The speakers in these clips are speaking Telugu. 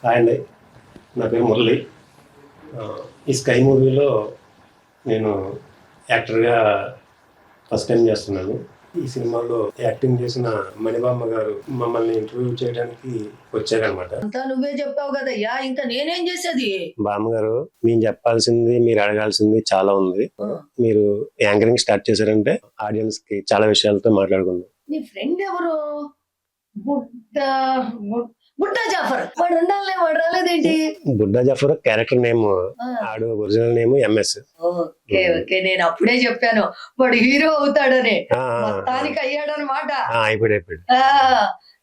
హాయ్ అండి, నా పేరు మురళి. ఈ స్కై మూవీలో నేను యాక్టర్గా ఫస్ట్ టైం చేస్తున్నాను. ఈ సినిమాలో యాక్టింగ్ చేసిన మణిబామ్మ గారు మమ్మల్ని ఇంటర్వ్యూ చేయడానికి వచ్చారనమాట. అంతా నువ్వే చెప్పావు కదయ్యా, ఇంకా నేనేం చేసేది? బామ్మ గారు, మేము చెప్పాల్సింది మీరు అడగాల్సింది చాలా ఉంది. మీరు యాంకరింగ్ స్టార్ట్ చేశారంటే ఆడియన్స్ కి చాలా విషయాలతో మాట్లాడుకుందాం. నీ ఫ్రెండ్ ఎవరు? బుడ్డా జాఫర్. వాడు ఉండాలే, వాడు రాలేదేంటి? బుడ్డా జాఫర్ క్యారెక్టర్ నేమ్, ఆడు original name MS. Okay okay, నేను అప్పుడే చెప్పాను వాడు హీరో అవుతాడని. మొత్తానికి అయ్యాడనమాట. అయిపోయాడు.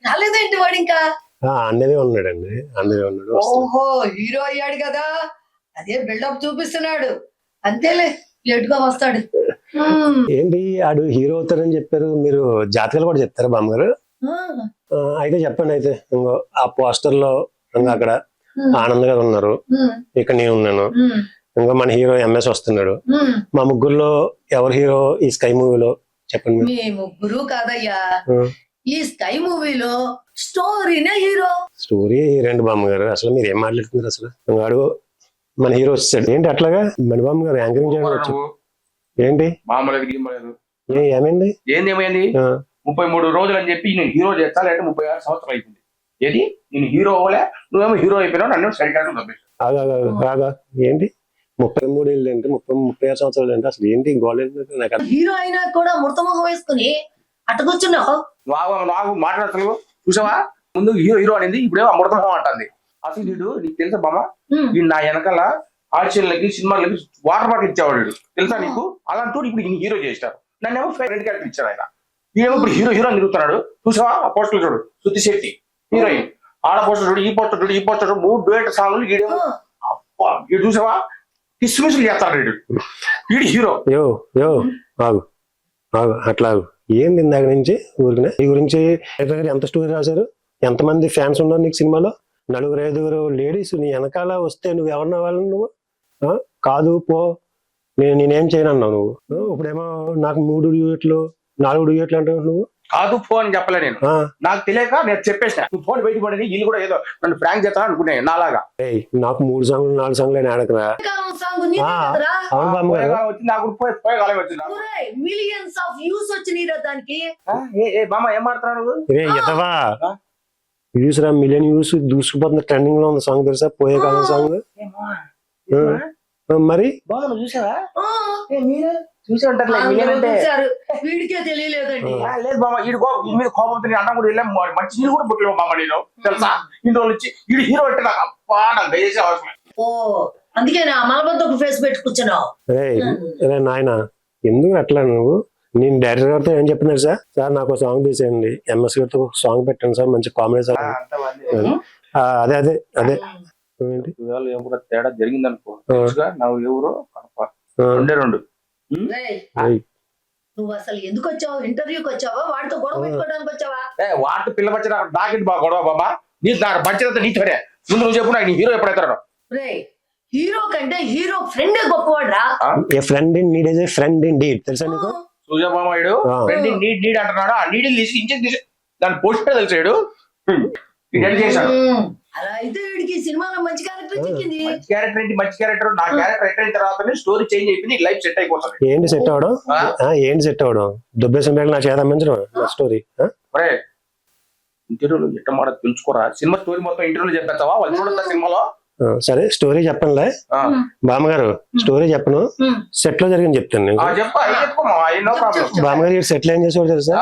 రాలేదేంటి వాడు ఇంకా? అందరే ఉన్నాడండి, అందరే ఉన్నాడు. ఓహో, హీరో అయ్యాడు కదా, అదే బిల్డప్ చూపిస్తున్నాడు. అంతేలే, లేట్ గా వస్తాడు. ఏంటి ఆడు హీరో అవుతాడని చెప్పారు, మీరు జాతకాలు కూడా చెప్తారా బామ్మగారు? అయితే చెప్పండి. అయితే ఇంకో ఆ పోస్టర్ లో ఇంకా అక్కడ ఆనంద్ గారు ఉన్నారు, ఇక్కడ నేను ఉన్నాను, ఇంకా మన హీరో ఎంఎస్ వస్తున్నాడు. మా ముగ్గురులో ఎవరు హీరో ఈ స్కై మూవీలో చెప్పండి. మీ ముగ్గురు కాదయ్యా, ఈ స్కై మూవీలో స్టోరీనే హీరో. స్టోరీ హీరో బామ్మగారు, అసలు మీరు ఏం మాట్లాడుతున్నారు? అసలు వాడు మన హీరో వచ్చాడు ఏంటి అట్లాగా? మణిబామ్మ గారు యాంకరింగ్ చేయడం వచ్చు ఏంటి? ఏమైంది? ఏంది 33 రోజులు అని చెప్పి నేను హీరో చేస్తా, లేదంటే 36 సంవత్సరాలు అయిపోయింది. ఏది నేను హీరో అవ్వలే, నువ్వేమో హీరో అయిపోయినావు, నన్ను సరిగ్గా ఏంటి 33 ఏళ్ళు ఏంటి, 36 సంవత్సరాలు ఏంటి? అసలు ఏంటి గోల్? హీరో అయినా కూడా ముడతముఖం వేసుకుని అట్టకొచ్చున్నావు. నాకు మాట్లాడతాను చూసావా? ముందు హీరో అనేది ఇప్పుడేమో అమృతమోహం అంటుంది. అసలు వీడు నీకు తెలుసా బామ్మ, వీడు నా వెనకాల ఆడిషన్లకి సినిమాలకి వాటర్ బాటిల్ ఇచ్చేవాడు తెలుసా నీకు? అలాంటి ఇప్పుడు ఈయన హీరో చేశారు, నన్నేమో ఫ్రెండ్ క్యారెక్టర్ ఇచ్చారు ఆయన. ఈయన ఇప్పుడు హీరో తిరుగుతున్నాడు చూసావా? ఆ పోస్టర్ చూడు, శృతి శెట్టి హీరోయిన్, ఆడ పోస్టర్ చూడు, ఈ పోస్టర్ చూడు, ఈ పోస్టర్ చూడు, 3 డ్యూయట్ సాంగ్లు ఈడేమో. వీడు చూసావా కిస్మిస్లు చేస్తాడు వీడు హీరో. అట్లా ఏంది ఇందాక నుంచి ఊరికినే ఈ గురించి ఎంత స్టోరీ రాశారు? ఎంతమంది ఫ్యాన్స్ ఉన్నారు నీకు సినిమాలో? 4-5 లేడీస్ నీ వెనకాల వస్తే నువ్వు ఎవరన్నా వాళ్ళని నువ్వు కాదు పో నేనేం చేయను అన్నావు నువ్వు. ఇప్పుడేమో నాకు 3 డ్యూయట్లు 4 డ్యూయట్లు అంటావు నువ్వు. కాదు పో అని చెప్పలే నేను, నాకు తెలియక నేను చెప్పేసిన. నువ్వు ఫోన్ బయట పడేది వీళ్ళు కూడా ఏదో నన్ను ఫ్రాంక్ చేస్తా అనుకునే నాలాగా. నాకు 3 సాంగ్లు 4 సాంగ్లు అని ఆడకరా. మిలియన్స్ ఆఫ్ వ్యూస్ వచ్చినాయి దానికి. బామ్మ ఏం మాట్లాడుతున్నాడు? వ్యూస్ రా, మిలియన్ వ్యూస్ దూసుకుపోతున్న ట్రెండింగ్ లో ఉన్న సాంగ్ తెలుసా? పోయే కాలం సాంగ్. మరి బాగా చూసావా? వీడికే తెలియలేదండి. లేదు బామ్మ, వీడి మీద కోపం అన్నం కూడా వెళ్ళాం, మంచి నీళ్ళు కూడా పుట్టలేము బామ్మ నేను తెలుసా? ఇన్ని రోజులు వచ్చి వీడు హీరో అంటే నాకు అప్పా నాకు దయచేసి అవసరం. ఓ అందుకే నా మలబద్దకు ఫేస్ పెట్టి కూర్చున్నావు. నాయన ఎందుకు అట్లా నువ్వు? నేను డైరెక్టర్ గారితో ఏం చెప్తున్నారు సార్ నాకు సాంగ్ తీసేయండి, ఎంఎస్ గారితో సాంగ్ పెట్టండి సార్, మంచి కామెడీ సాంగ్. అదే అదే అదే ఏమో తేడా జరిగింది అనుకో, నువ్వు ఎవరో రెండు నువ్వు అసలు ఎందుకు వచ్చావు? ఇంటర్వ్యూకి వచ్చావా? వాడితో గొడవ పెట్టుకోవడానికి వచ్చావా? వాడితో పిల్ల బచ్చ డాకెట్ బాగా గొడవ బాబా, నీ బచ్చత నీతోనే. ముందు నువ్వు చెప్పు, నాకు నీ హీరో ఎప్పుడైతాడు? హీరో కంటే హీరో ఫ్రెండ్ గొప్పవాడ్రా. Friend in need is a friend in deed తెలుసా నీకు? సూర్యబామాయుడు ఫ్రెండ్ ఇన్ నీడ్ అంటున్నాడు, ఆ నీడిల్ తీసి ఇంచెక్ తీసి దాన్ని పోస్టర్ తెలిసాడు చేశాడు. అలా అయితే వీడికి సినిమాలో మంచి క్యారెక్టర్ చిక్కింది. మంచి క్యారెక్టర్ ఏంటి? మంచి క్యారెక్టర్ నా క్యారెక్టర్ ఎంటర్ అయిన తర్వాత స్టోరీ చేంజ్ అయిపోయింది, లైఫ్ సెట్ అయిపోతుంది. ఏంటి సెట్ అవడం? ఏంటి సెట్ అవడం? దుబ్బేసం నా చేత మంచడం స్టోరీ. ఇంటర్వ్యూలో ఎట్ట మాట తెలుసుకోరా, సినిమా స్టోరీ మొత్తం ఇంటర్వ్యూలో చెప్పేస్తావా? వాళ్ళు చూడొద్దా సినిమాలో? సరే స్టోరీ చెప్పనులే బామ్మగారు, స్టోరీ చెప్పను, సెట్ లో జరిగింది చెప్తాను. బామ్మగారు సెట్ లో ఏం చేసేవాడు తెలుసా?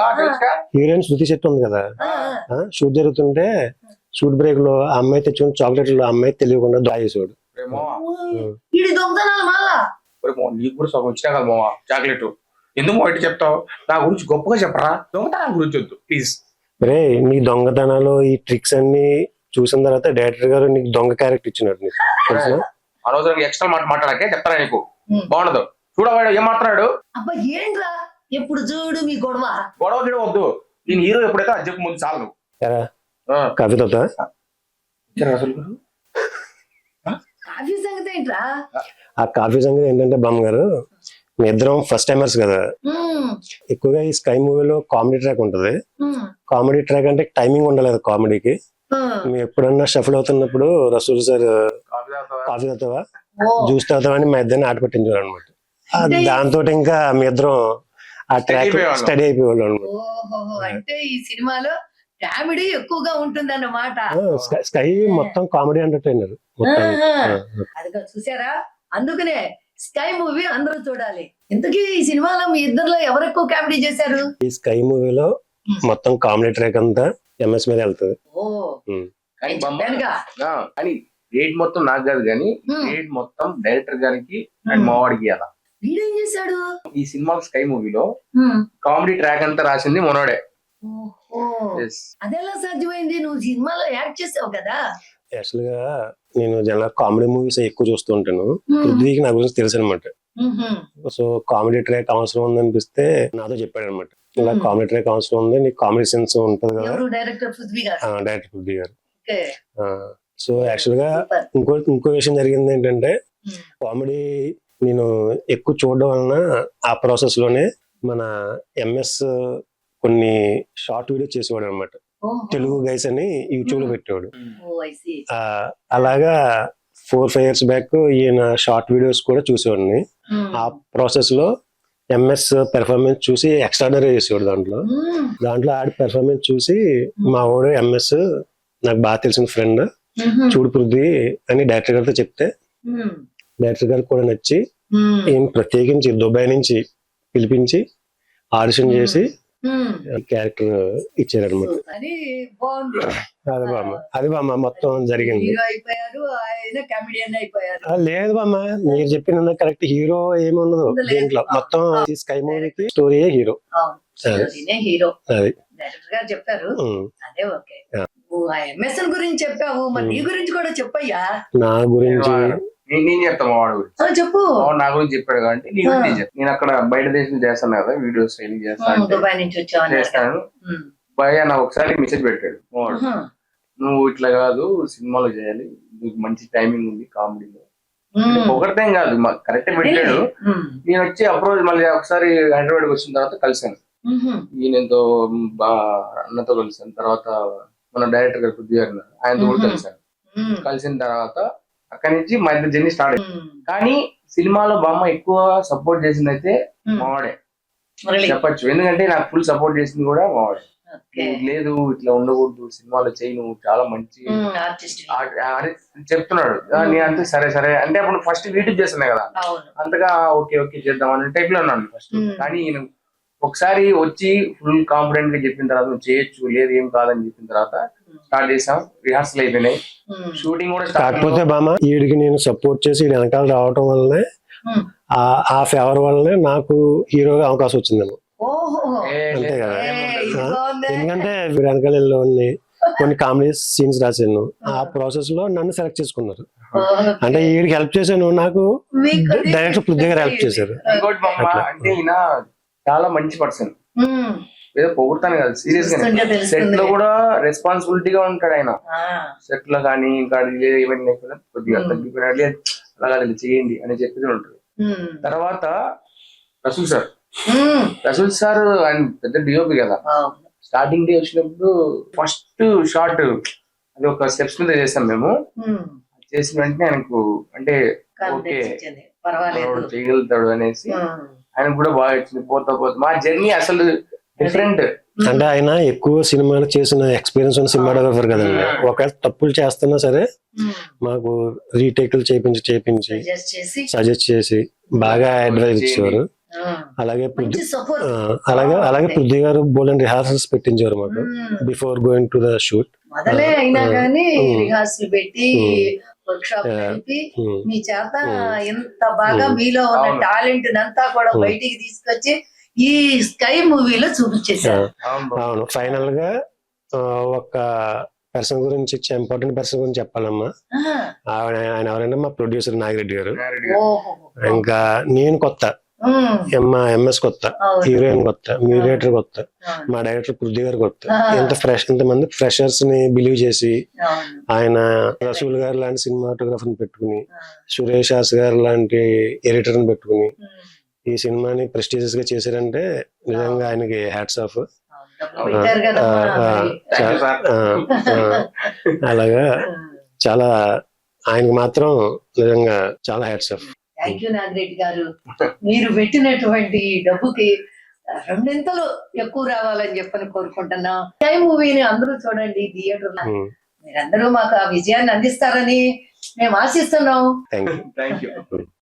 హీరోయిన్ శృతి శెట్టి ఉంది కదా, షూట్ జరుగుతుంటే షూట్ బ్రేక్ లో ఆ అమ్మాయి తెచ్చుకుని చాక్లెట్లు అమ్మాయి తెలియకుండా దాయేసేవాడు. నీకు కూడా సగం వచ్చినా కదా మామ చాక్లెట్, ఎందుకు బయట చెప్తావు? నా గురించి గొప్పగా చెప్పరా, దొంగతనం గురించి వద్దు ప్లీజ్. రే నీ దొంగతనాలు ఈ ట్రిక్స్ అన్ని చూసిన తర్వాత డైరెక్టర్ గారు నీకు దొంగ క్యారెక్టర్ ఇచ్చినాడు. నీకు అనవసరంగా ఎక్స్ట్రా మాట మాట్లాడాకే చెప్తారా నీకు బాగుండదు. చూడవాడు ఏం మాట్లాడాడు? అబ్బా ఏంట్రా ఎప్పుడు చూడు మీ గొడవ వద్దు, నేను హీరో ఎప్పుడైతే అది చెప్పు ముందు చాలు. కాఫీ తాగుతా? కాఫీ సంగతి ఏంట్రా? ఆ కాఫీ సంగతి ఏంటంటే బామ్మగారు, మీ ఇద్దరం ఫస్ట్ టైమర్స్ కదా, ఎక్కువగా ఈ స్కై మూవీలో కామెడీ ట్రాక్ ఉంటది. కామెడీ ట్రాక్ అంటే టైమింగ్ ఉండలేదు కామెడీకి, మేము ఎప్పుడన్నా షఫల్ అవుతున్నప్పుడు రసూల్ సార్ కాఫీ తాగుతావా? కాఫీ తాగుతావా ఓ, జ్యూస్ తాగుతావా అని మా ఇద్దరిని ఆట పట్టించారు అనమాట. అంటే- దాంతో ఇంకా మీ ఇద్దరం ఆ ట్రాక్ అయిపోయేవాళ్ళం. స్టడీ అయిపోయేవాళ్ళం అనమాట. ఓహో, అంటే ఈ సినిమాలో కామెడీ ఎక్కువగా ఉంటుందన్నమాట. స్కై మొత్తం కామెడీ ఎంటర్టైనర్ మొత్తం. అదిగో చూసారా, అందుకనే స్కై మూవీ అందరూ చూడాలి. ఇంతకీ ఈ సినిమాలో మీ ఇద్దరులో ఎవరు ఎక్కువ కామెడీ చేశారు? ఈ స్కై మూవీలో మొత్తం కామెడీ ట్రాక్ అంతా ఎంఎస్ మీద వెళ్తుంది. ఓ, కానీ నేను బొమ్మ చెప్పానుగా. కానీ రేట్ మొత్తం నాకు కాదు, కానీ రేట్ మొత్తం డైరెక్టర్ గారికి అండ్ మావాడికి అలా. వీడేం చేశాడు? ఈ సినిమా స్కై మూవీలో కామెడీ ట్రాక్ అంతా రాసింది మనోడే. ఓహో, అదెలా సాధ్యమైంది? నువ్వు సినిమాలో యాక్ట్ చేసావు కదా. యాక్చువల్ గా నేను జనరల్ కామెడీ మూవీస్ ఎక్కువ చూస్తూ ఉంటాను. పృథ్వీకి నా గురించి తెలుసు అనమాట. సో కామెడీ ట్రాక్ అవసరం ఉంది అనిపిస్తే నాతో చెప్పాడు అనమాట, ఇలా కామెడీ ట్రాక్ అవసరం ఉంది, నీకు కామెడీ సెన్స్ ఉంటది కదా. ఎవరు? డైరెక్టర్ పృథ్వీ గారు. డైరెక్టర్ పృథ్వీ గారు. ఓకే. సో యాక్చువల్ గా సూపర్. ఇంకో విషయం జరిగింది ఏంటంటే, కామెడీ నేను ఎక్కువ చూడడం వలన ఆ ప్రాసెస్ లోనే మన ఎంఎస్ కొన్ని షార్ట్ వీడియో చేసేవాడు అనమాట. ఓహో. తెలుగు గైస్ అని యూట్యూబ్ లో పెట్టేవాడు. ఓ, I see. అలాగా 4-5 years బ్యాక్ ఈయన షార్ట్ వీడియోస్ కూడా చూసేవాడిని. ఆ ప్రాసెస్ లో ఎంఎస్ పెర్ఫార్మెన్స్ చూసి ఎక్స్ట్రాడనరీ చేసేవాడు. దాంట్లో ఆడి పెర్ఫార్మెన్స్ చూసి మా వాడు ఎంఎస్ నాకు బాగా తెలిసిన ఫ్రెండ్ చూడు పృథ్వీ అని డైరెక్టర్ గారితో చెప్తే, డైరెక్టర్ గారికి కూడా నచ్చి ఈయన ప్రత్యేకించి దుబాయ్ నుంచి పిలిపించి ఆడిషన్ చేసి క్యారెక్టర్ ఇచ్చారనమాట. అని బాగుంది. అది బామ్మ మొత్తం జరిగింది. హీరో అయిపోయారు, ఆయన కామెడియన్ అయిపోయారు. లేదు బామ్మ, మీరు చెప్పిన కరెక్ట్. హీరో ఏముండదు దీంట్లో, మొత్తం స్కై మూవీకి స్టోరీయే హీరో. హీరో అది డైరెక్టర్ గారు చెప్పారు. అదే ఓకే. ఎంఎస్ఎన్ గురించి చెప్పావు, మరి నీ గురించి కూడా చెప్పయ్యా. నా గురించి నేను చెప్తా మా వాడి గురించి. చెప్పు. వాడు నా గురించి చెప్పాడు కాబట్టి నీ గురించి నేను చెప్తాను. నేను అక్కడ బయట దేశం చేస్తాను కదా, వీడియోస్ చేస్తాను, దుబాయ్ నుంచి వచ్చావు. చేస్తాను. భయ నాకు ఒకసారి మెసేజ్ పెట్టాడు వాడు, నువ్వు ఇట్లా కాదు సినిమాలో చేయాలి, నీకు మంచి టైమింగ్ ఉంది కామెడీలో. ఒకరితే కాదు, కరెక్ట్ పెట్టాడు. నేను వచ్చి అప్రోచ్ మళ్ళీ ఒకసారి హైదరాబాద్ వచ్చిన తర్వాత కలిసాను. ఈయనతో అన్నతో కలిసాను. తర్వాత మన డైరెక్టర్ గారు పృథ్వీ గారు ఆయనతో కూడా కలిసాను. కలిసిన తర్వాత అక్కడి నుంచి మా ఇద్దరు జర్నీ స్టార్ట్ అయింది. కానీ సినిమాలో బామ్మ ఎక్కువ సపోర్ట్ చేసింది అయితే మావాడే చెప్పచ్చు. ఎందుకంటే నాకు ఫుల్ సపోర్ట్ చేసింది కూడా మావాడే. లేదు ఇట్లా ఉండకూడదు, సినిమాలో చేయి, నువ్వు చాలా మంచి చెప్తున్నాడు. నేను అంతే సరే సరే అంటే అప్పుడు ఫస్ట్ యూట్యూబ్ చేస్తున్నా కదా, అంతగా ఓకే ఓకే చేద్దాం అనే టైప్ లో ఉన్నాను ఫస్ట్. కానీ ఈయన ఒకసారి వచ్చి ఫుల్ కాన్ఫిడెంట్ గా చెప్పిన తర్వాత నువ్వు చేయొచ్చు, లేదు ఏం కాదని చెప్పిన తర్వాత స్టార్ట్ చేసాం. రిహార్సల్ అయిపోయినాయి, షూటింగ్ కూడా స్టార్ట్. కాకపోతే బామ్మ వీడికి నేను సపోర్ట్ చేసి వెనకాల రావటం వల్లనే, ఆ ఫేవర్ వల్లనే నాకు హీరోగా అవకాశం వచ్చిందేమో. అంతే కదా. ఎందుకంటే వెనకాల వెళ్ళి కొన్ని కామెడీ సీన్స్ రాశాను. ఆ ప్రాసెస్ లో నన్ను సెలెక్ట్ చేసుకున్నారు. అంటే వీడికి హెల్ప్ చేశాను, నాకు డైరెక్టర్ పృథ్వీ గారు హెల్ప్ చేశారు. ఇంకోటి బామ్మ అంటే ఈయన చాలా మంచి పర్సన్. ఏదో పొగుడతాను కదా, సీరియస్ గా సెట్ లో కూడా రెస్పాన్సిబిలిటీగా ఉంటాడు ఆయన. సెట్ లో కానీ ఇంకా ఏమైనా కొద్దిగా తగ్గిపోయినట్లే అలాగా చేయండి అని చెప్పేది ఉంటుంది. తర్వాత రసూల్ సార్ ఆయన పెద్ద డిఓపి కదా. స్టార్టింగ్ డే వచ్చినప్పుడు ఫస్ట్ షార్ట్ అది ఒక స్టెప్స్ మీద చేసాం మేము. చేసిన వెంటనే ఆయనకు అంటే ఓకే చేయగలుగుతాడు అనేసి ఆయన కూడా బాగా వచ్చింది. పోతా మా జర్నీ అసలు డిఫరెంట్. అంటే ఆయన ఎక్కువ సినిమాలు చేసిన ఎక్స్పీరియన్స్ ఉన్న సినిమాటోగ్రఫర్ కదండి. ఒకవేళ తప్పులు చేస్తున్నా సరే మాకు రీటేక్లు చేపించి సజెస్ట్ చేసి బాగా అడ్వైజ్ ఇచ్చేవారు. అలాగే అలాగే పృథ్వీ గారు బోల్డెన్ రిహార్సల్స్ పెట్టించేవారు మాకు before going to the shoot. మొదలే అయినా కానీ రిహార్సల్ పెట్టి వర్క్ షాప్ పెట్టి మీ చేత ఎంత బాగా మీలో ఉన్న టాలెంట్ అంతా కూడా బయటికి తీసుకొచ్చి ఈ స్కై మూవీలో చూపించేశారు. అవును, ఫైనల్ గా ఒక పర్సన్ గురించి, ఇంపార్టెంట్ పర్సన్ గురించి చెప్పాలమ్మా. ఆయన ఎవరంటే మా ప్రొడ్యూసర్ నాగిరెడ్డి గారు. ఇంకా నేను కొత్త, ఎంఎస్ కొత్త, హీరోయిన్ కొత్త, మ్యూజియేటర్ కొత్త, మా డైరెక్టర్ పృథ్వీ గారు కొత్త. ఇంతమంది ఫ్రెషర్స్ ని బిలీవ్ చేసి ఆయన రసూల్ గారు లాంటి సినిమాటోగ్రఫర్ ని పెట్టుకుని, సురేష్ హాస్ గారు లాంటి ఎడిటర్ ని పెట్టుకుని ఈ సినిమాని ప్రెస్టీజియస్ గా చేశారంటే నిజంగా ఆయనకి హ్యాట్స్ ఆఫ్. పెట్టారు కదా Thank you, sir. అలాగా చాలా ఆయనకు మాత్రం నిజంగా చాలా hats off. Thank you Nagireddy గారు. మీరు పెట్టినటువంటి డబ్బుకి రెండింతలు ఎక్కువ రావాలని చెప్పని కోరుకుంటున్నాం. టైం మూవీని అందరూ చూడండి థియేటర్ లో. మీరందరూ మాకు ఆ విజయాన్ని అందిస్తారని మేము ఆశిస్తున్నాం. Thank you. Thank you.